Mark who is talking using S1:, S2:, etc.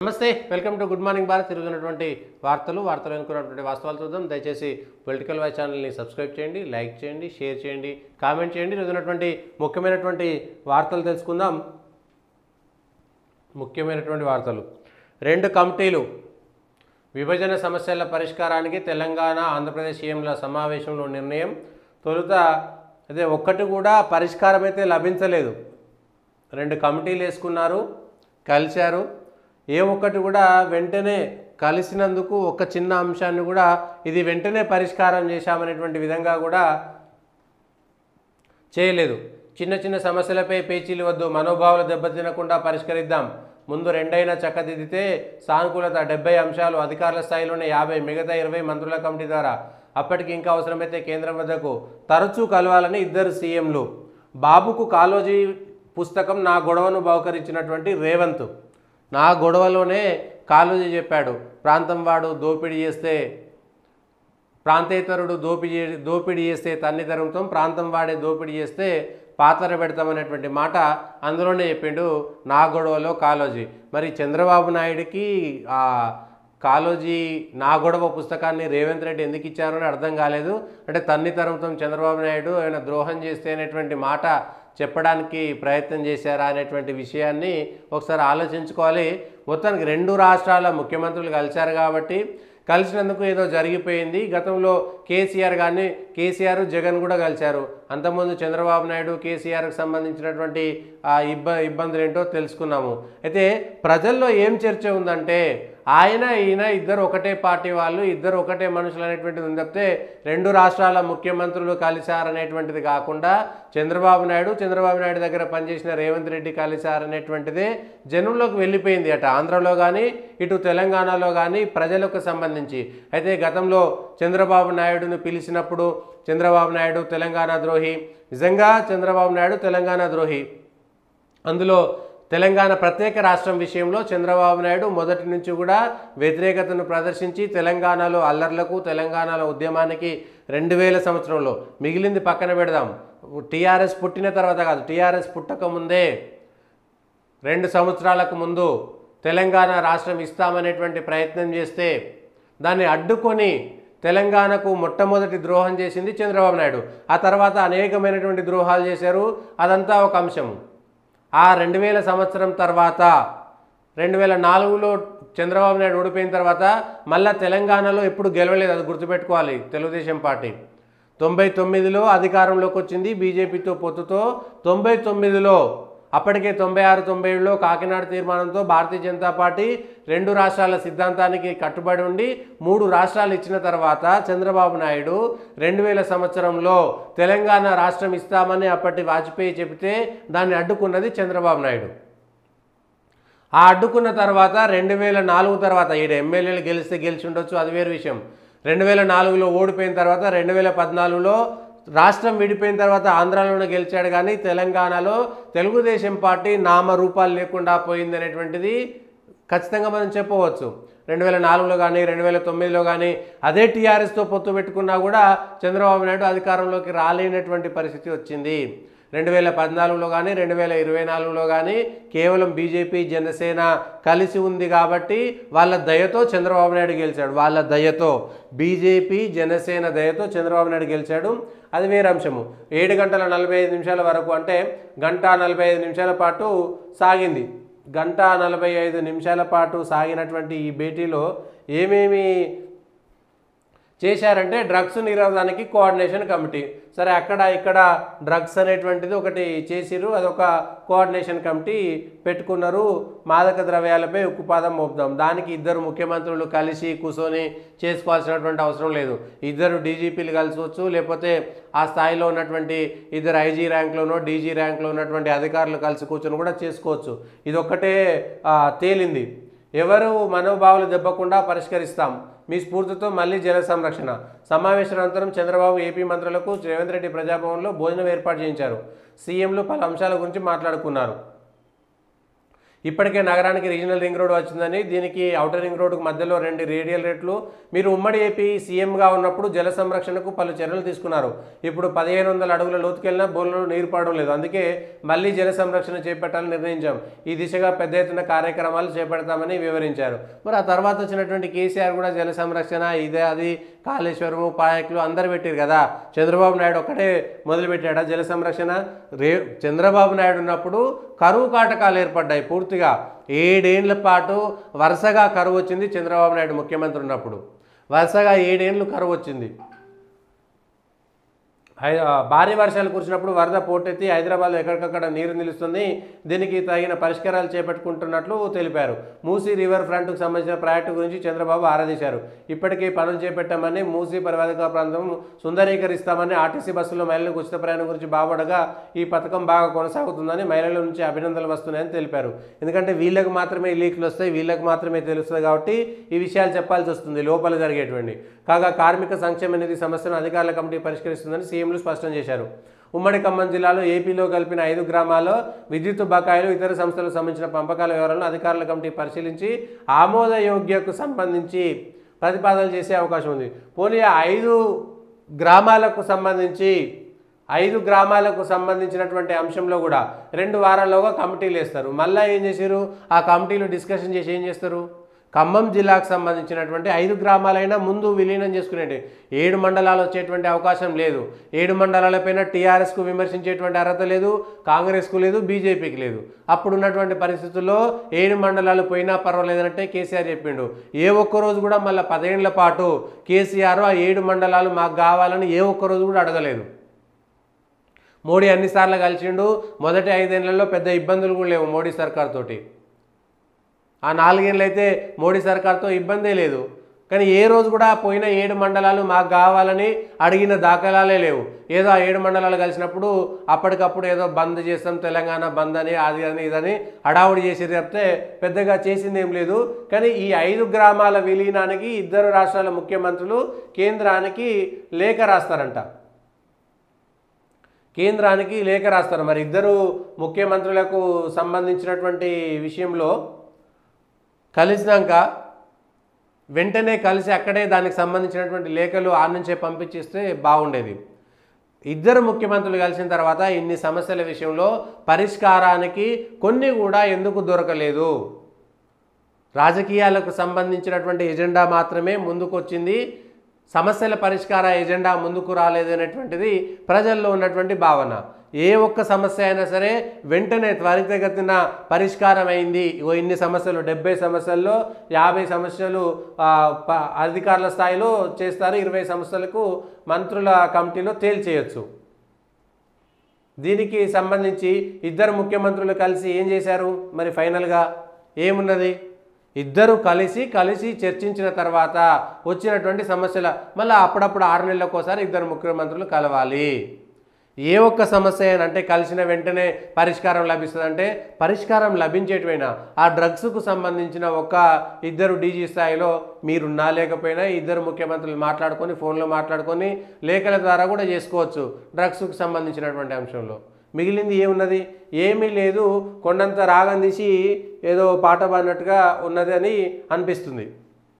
S1: నమస్తే welcome to good morning Bharat తిరుగుతున్నటువంటి వార్తలు అనుకున్నటువంటి వాస్తవాలు చూద్దాం. దయచేసి పొలిటికల్ వాయిస్ ఛానల్ని సబ్స్క్రైబ్ చేయండి, లైక్ చేయండి, షేర్ చేయండి, కామెంట్ చేయండి. రోజున్నటువంటి ముఖ్యమైనటువంటి వార్తలు తెలుసుకుందాం. ముఖ్యమైనటువంటి వార్తలు. 2 కమిటీలు విభజన సమస్యల పరిష్కారానికి తెలంగాణ ఆంధ్రప్రదేశ్ సీఎంల సమావేశంలో నిర్ణయం. తొలుత అదే ఒక్కటి కూడా పరిష్కారం అయితే లభించలేదు. 2 కమిటీలు వేసుకున్నారు, కలిశారు. ఏ ఒక్కటి కూడా వెంటనే కలిసినందుకు ఒక చిన్న అంశాన్ని కూడా ఇది వెంటనే పరిష్కారం చేశామనేటువంటి విధంగా కూడా చేయలేదు. చిన్న చిన్న సమస్యలపై పేచీలు వద్దు, మనోభావాలు దెబ్బతినకుండా పరిష్కరిద్దాం. ముందు 2 అయినా చక్కదిద్దితే సానుకూలత 70 అంశాలు అధికారుల స్థాయిలోనే 50, మిగతా 20 మంత్రుల కమిటీ ద్వారా. అప్పటికి ఇంకా అవసరమైతే కేంద్రం వద్దకు తరచూ కలవాలని ఇద్దరు సీఎంలు. బాబుకు కాలోజీ పుస్తకం నా గొడవను బహుకరించినటువంటి రేవంత్. నా గొడవలోనే కాలోజీ చెప్పాడు, ప్రాంతం వాడు దోపిడీ చేస్తే ప్రాంతేతరుడు దోపిడీ చేస్తే తన్నితరంతం, ప్రాంతం వాడే దోపిడీ చేస్తే పాతర పెడతామనేటువంటి మాట అందులోనే చెప్పిండు నా గొడవలో కాలోజీ. మరి చంద్రబాబు నాయుడికి ఆ కాలోజీ నా గొడవ పుస్తకాన్ని రేవంత్ రెడ్డి ఎందుకు ఇచ్చారో అని అర్థం కాలేదు. అంటే తన్నితరంతం చంద్రబాబు నాయుడు ఆయన ద్రోహం చేస్తే అనేటువంటి మాట చెప్పడానికి ప్రయత్నం చేశారా అనేటువంటి విషయాన్ని ఒకసారి ఆలోచించుకోవాలి. మొత్తానికి 2 రాష్ట్రాల ముఖ్యమంత్రులు కలిశారు కాబట్టి కలిసినందుకు ఏదో జరిగిపోయింది. గతంలో కేసీఆర్ జగన్ కూడా కలిశారు. అంతకుముందు చంద్రబాబు నాయుడు కేసీఆర్కి సంబంధించినటువంటి ఇబ్బందులు ఏంటో తెలుసుకున్నాము. అయితే ప్రజల్లో ఏం చర్చ ఉందంటే ఈయన ఇద్దరు ఒకటే పార్టీ వాళ్ళు, ఇద్దరు ఒకటే మనుషులు అనేటువంటిది ఉంది తప్పితే 2 రాష్ట్రాల ముఖ్యమంత్రులు కలిశారనేటువంటిది కాకుండా చంద్రబాబు నాయుడు దగ్గర పనిచేసిన రేవంత్ రెడ్డి కలిశారనేటువంటిదే జనంలోకి వెళ్ళిపోయింది అట ఆంధ్రలో కానీ ఇటు తెలంగాణలో కానీ ప్రజలకు సంబంధించి. అయితే గతంలో చంద్రబాబు నాయుడును పిలిచినప్పుడు చంద్రబాబు నాయుడు తెలంగాణ ద్రోహి, నిజంగా చంద్రబాబు నాయుడు తెలంగాణ ద్రోహి. అందులో తెలంగాణ ప్రత్యేక రాష్ట్రం విషయంలో చంద్రబాబు నాయుడు మొదటి నుంచి కూడా వ్యతిరేకతను ప్రదర్శించి తెలంగాణలో అల్లర్లకు తెలంగాణలో ఉద్యమానికి 2000 సంవత్సరంలో మిగిలింది పక్కన పెడదాం. టీఆర్ఎస్ పుట్టిన తర్వాత కాదు, టీఆర్ఎస్ పుట్టక ముందే 2 సంవత్సరాలకు ముందు తెలంగాణ రాష్ట్రం ఇస్తామనేటువంటి ప్రయత్నం చేస్తే దాన్ని అడ్డుకొని తెలంగాణకు మొట్టమొదటి ద్రోహం చేసింది చంద్రబాబు నాయుడు. ఆ తర్వాత అనేకమైనటువంటి ద్రోహాలు చేశారు. అదంతా ఒక అంశము. ఆ 2000 సంవత్సరం తర్వాత 2004లో చంద్రబాబు నాయుడు ఓడిపోయిన తర్వాత మళ్ళీ తెలంగాణలో ఎప్పుడు గెలవలేదు, అది గుర్తుపెట్టుకోవాలి. తెలుగుదేశం పార్టీ 99లో అధికారంలోకి వచ్చింది బీజేపీతో పొత్తుతో. 99లో అప్పటికే 96, 97లో కాకినాడ తీర్మానంతో భారతీయ జనతా పార్టీ 2 రాష్ట్రాల సిద్ధాంతానికి కట్టుబడి ఉండి 3 రాష్ట్రాలు ఇచ్చిన తర్వాత చంద్రబాబు నాయుడు 2000 సంవత్సరంలో తెలంగాణ రాష్ట్రం ఇస్తామని అప్పటి వాజ్పేయి చెబితే దాన్ని అడ్డుకున్నది చంద్రబాబు నాయుడు. ఆ అడ్డుకున్న తర్వాత 2004 తర్వాత ఈడ ఎమ్మెల్యేలు గెలిచి ఉండొచ్చు, అది వేరు విషయం. 2004లో ఓడిపోయిన తర్వాత 2014లో రాష్ట్రం విడిపోయిన తర్వాత ఆంధ్రాలోనే గెలిచాడు కానీ తెలంగాణలో తెలుగుదేశం పార్టీ నామరూపాలు లేకుండా పోయింది అనేటువంటిది ఖచ్చితంగా మనం చెప్పవచ్చు. 2004లో కానీ 2009లో కానీ అదే టీఆర్ఎస్తో పొత్తు పెట్టుకున్నా కూడా చంద్రబాబు నాయుడు అధికారంలోకి రాలేనటువంటి పరిస్థితి వచ్చింది. 2014లో కానీ 2024లో కానీ కేవలం బీజేపీ జనసేన కలిసి ఉంది కాబట్టి వాళ్ళ దయతో చంద్రబాబు నాయుడు గెలిచాడు. వాళ్ళ దయతో బీజేపీ జనసేన దయతో చంద్రబాబు నాయుడు గెలిచాడు. అది వేరే అంశము. 7 గంటల 45 నిమిషాల వరకు అంటే 1:45 నిమిషాల పాటు సాగింది. 1:45 నిమిషాల పాటు సాగినటువంటి ఈ భేటీలో ఏమేమి చేశారంటే డ్రగ్స్ నిరోధానికి కోఆర్డినేషన్ కమిటీ. సరే, అక్కడ ఇక్కడ డ్రగ్స్ అనేటువంటిది ఒకటి చేసిరు, అదొక కోఆర్డినేషన్ కమిటీ పెట్టుకున్నారు. మాదక ద్రవ్యాలపై ఉక్కుపాదం మోపుదాం, దానికి 2 ముఖ్యమంత్రులు కలిసి కూర్చొని చేసుకోవాల్సినటువంటి అవసరం లేదు. 2 డీజీపీలు కలుసుకోవచ్చు, లేకపోతే ఆ స్థాయిలో ఉన్నటువంటి 2 ఐజీ ర్యాంక్లోనో డీజీ ర్యాంక్లో ఉన్నటువంటి అధికారులు కలిసి కూర్చొని కూడా చేసుకోవచ్చు. ఇదొక్కటే తేలింది. ఎవరు మనోభావాలు దెబ్బకుండా పరిష్కరిస్తాం, మీ స్ఫూర్తితో మళ్ళీ జల సంరక్షణ. సమావేశానంతరం చంద్రబాబు ఏపీ మంత్రులకు రేవంత్ రెడ్డి ప్రజాభవన్లో భోజనం ఏర్పాటు చేయించారు. సీఎంలు పలు అంశాల గురించి మాట్లాడుకున్నారు. ఇప్పటికే నగరానికి రీజనల్ రింగ్ రోడ్ వచ్చిందని, దీనికి ఔటర్ రింగ్ రోడ్డుకు మధ్యలో 2 రేడియల్ రేట్లు. మీరు ఉమ్మడి ఏపీ సీఎంగా ఉన్నప్పుడు జల సంరక్షణకు పలు చర్యలు తీసుకున్నారు. ఇప్పుడు 1500 అడుగుల లోతుకెళ్ళినా బోర్లలో నీరు పడడం లేదు. అందుకే మళ్ళీ జల సంరక్షణ చేపట్టాలని నిర్ణయించాం. ఈ దిశగా పెద్ద ఎత్తున కార్యక్రమాలు చేపడతామని వివరించారు. మరి ఆ తర్వాత వచ్చినటువంటి కేసీఆర్ కూడా జల సంరక్షణ ఇదే అది కాళేశ్వరము పాయకులు అందరు పెట్టారు కదా. చంద్రబాబు నాయుడు ఒక్కటే మొదలుపెట్టాడా జల సంరక్షణ? చంద్రబాబు నాయుడు ఉన్నప్పుడు కరువు కాటకాలు ఏర్పడ్డాయి. పూర్తిగా 7 ఏళ్ల పాటు వరుసగా కరువు వచ్చింది. చంద్రబాబు నాయుడు ముఖ్యమంత్రి ఉన్నప్పుడు వరుసగా 7 ఏళ్ళు కరువు వచ్చింది. భారీ వర్షాలు కురిసినప్పుడు వరద పోటెత్తి హైదరాబాద్లో ఎక్కడికక్కడ నీరు నిలుస్తుంది. దీనికి తగిన పరిష్కారాలు చేపట్టుకుంటున్నట్లు తెలిపారు. మూసీ రివర్ ఫ్రంట్కు సంబంధించిన ప్రాజెక్టు గురించి చంద్రబాబు ఆరాధించారు. ఇప్పటికే పనులు చేపట్టామని, మూసీ పరివాహక ప్రాంతం సుందరీకరిస్తామని, ఆర్టీసీ బస్సులో మహిళలకు ఉచిత ప్రయాణం గురించి బాగుపడగా ఈ పథకం బాగా కొనసాగుతుందని, మహిళల నుంచి అభినందనలు వస్తున్నాయని తెలిపారు. ఎందుకంటే వీళ్ళకు మాత్రమే లీక్లు వస్తాయి, వీళ్ళకి మాత్రమే తెలుస్తుంది కాబట్టి ఈ విషయాలు చెప్పాల్సి వస్తుంది లోపల జరిగేటువంటి. కాగా కార్మిక సంక్షేమ నిధి సమస్యను అధికారుల కమిటీ పరిష్కరిస్తుందని సీఎంలు స్పష్టం చేశారు. ఉమ్మడి ఖమ్మం జిల్లాలో ఏపీలో కలిపిన 5 గ్రామాల్లో విద్యుత్ బకాయిలు, ఇతర సంస్థలకు సంబంధించిన పంపకాల వివరాలను అధికారుల కమిటీ పరిశీలించి ఆమోదయోగ్యకు సంబంధించి ప్రతిపాదనలు చేసే అవకాశం ఉంది. పోనీ 5 గ్రామాలకు సంబంధించినటువంటి అంశంలో కూడా 2 వారాల్లోగా కమిటీలు వేస్తారు. మళ్ళీ ఏం చేశారు? ఆ కమిటీలు డిస్కషన్ చేసి ఏం చేస్తారు? ఖమ్మం జిల్లాకు సంబంధించినటువంటి 5 గ్రామాలైనా ముందు విలీనం చేసుకునేది. 7 మండలాలు వచ్చేటువంటి అవకాశం లేదు. 7 మండలాలపైన టీఆర్ఎస్కు విమర్శించేటువంటి అర్హత లేదు, కాంగ్రెస్కు లేదు, బీజేపీకి లేదు. అప్పుడున్నటువంటి పరిస్థితుల్లో 7 మండలాలు పోయినా పర్వాలేదంటే కేసీఆర్ చెప్పిండు. ఏ ఒక్కరోజు కూడా మళ్ళీ 10 ఏళ్ల పాటు కేసీఆర్ ఆ 7 మండలాలు మాకు కావాలని ఏ ఒక్కరోజు కూడా అడగలేదు. మోడీ అన్నిసార్లు కలిసిండు. మొదటి 5 ఏళ్లలో పెద్ద ఇబ్బందులు కూడా లేవు మోడీ సర్కార్ తోటి. ఆ 4 ఏళ్ళు అయితే మోడీ సర్కార్తో ఇబ్బందే లేదు. కానీ ఏ రోజు కూడా పోయిన 7 మండలాలు మాకు కావాలని అడిగిన దాఖలాలే లేవు. ఏదో ఆ 7 మండలాలు కలిసినప్పుడు అప్పటికప్పుడు ఏదో బంద్ చేస్తాం, తెలంగాణ బంద్ అని, అది అని ఇదని హడావుడి చేసి చెప్తే పెద్దగా చేసింది ఏం లేదు. కానీ ఈ 5 గ్రామాల విలీనానికి 2 రాష్ట్రాల ముఖ్యమంత్రులు కేంద్రానికి లేఖ రాస్తారంట. కేంద్రానికి లేఖ రాస్తారు. మరి 2 ముఖ్యమంత్రులకు సంబంధించినటువంటి విషయంలో కలిసినాక వెంటనే కలిసి అక్కడే దానికి సంబంధించినటువంటి లేఖలు ఆ నుంచే పంపించేస్తే బాగుండేది. 2 ముఖ్యమంత్రులు కలిసిన తర్వాత ఇన్ని సమస్యల విషయంలో పరిష్కారానికి కొన్ని కూడా ఎందుకు దొరకలేదు? రాజకీయాలకు సంబంధించినటువంటి ఎజెండా మాత్రమే ముందుకొచ్చింది, సమస్యల పరిష్కార ఎజెండా ముందుకు రాలేదనేటువంటిది ప్రజల్లో ఉన్నటువంటి భావన. ఏ ఒక్క సమస్య అయినా సరే వెంటనే త్వరితగతిన పరిష్కారం అయింది. ఇన్ని సమస్యలు 70 సమస్యల్లో 50 సమస్యలు అధికారుల స్థాయిలో చేస్తారు, 20 సమస్యలకు మంత్రుల కమిటీలో తేల్చేయచ్చు. దీనికి సంబంధించి 2 ముఖ్యమంత్రులు కలిసి ఏం చేశారు? మరి ఫైనల్గా ఏమున్నది? 2 కలిసి చర్చించిన తర్వాత వచ్చినటువంటి సమస్యల మళ్ళీ అప్పుడప్పుడు 6 నెలలకోసారి 2 ముఖ్యమంత్రులు కలవాలి. ఏ ఒక్క సమస్య అంటే కలిసిన వెంటనే పరిష్కారం లభిస్తుందంటే పరిష్కారం లభించేటివైనా ఆ డ్రగ్స్కు సంబంధించిన 1-2 డీజీ స్థాయిలో మీరున్నా లేకపోయినా 2 ముఖ్యమంత్రులు మాట్లాడుకొని ఫోన్లో మాట్లాడుకొని లేఖల ద్వారా కూడా చేసుకోవచ్చు డ్రగ్స్కు సంబంధించినటువంటి అంశంలో. మిగిలింది ఏమున్నది? ఏమీ లేదు. కొండంత రాగం తీసి ఏదో పాట పాడినట్టుగా ఉన్నది అని అనిపిస్తుంది.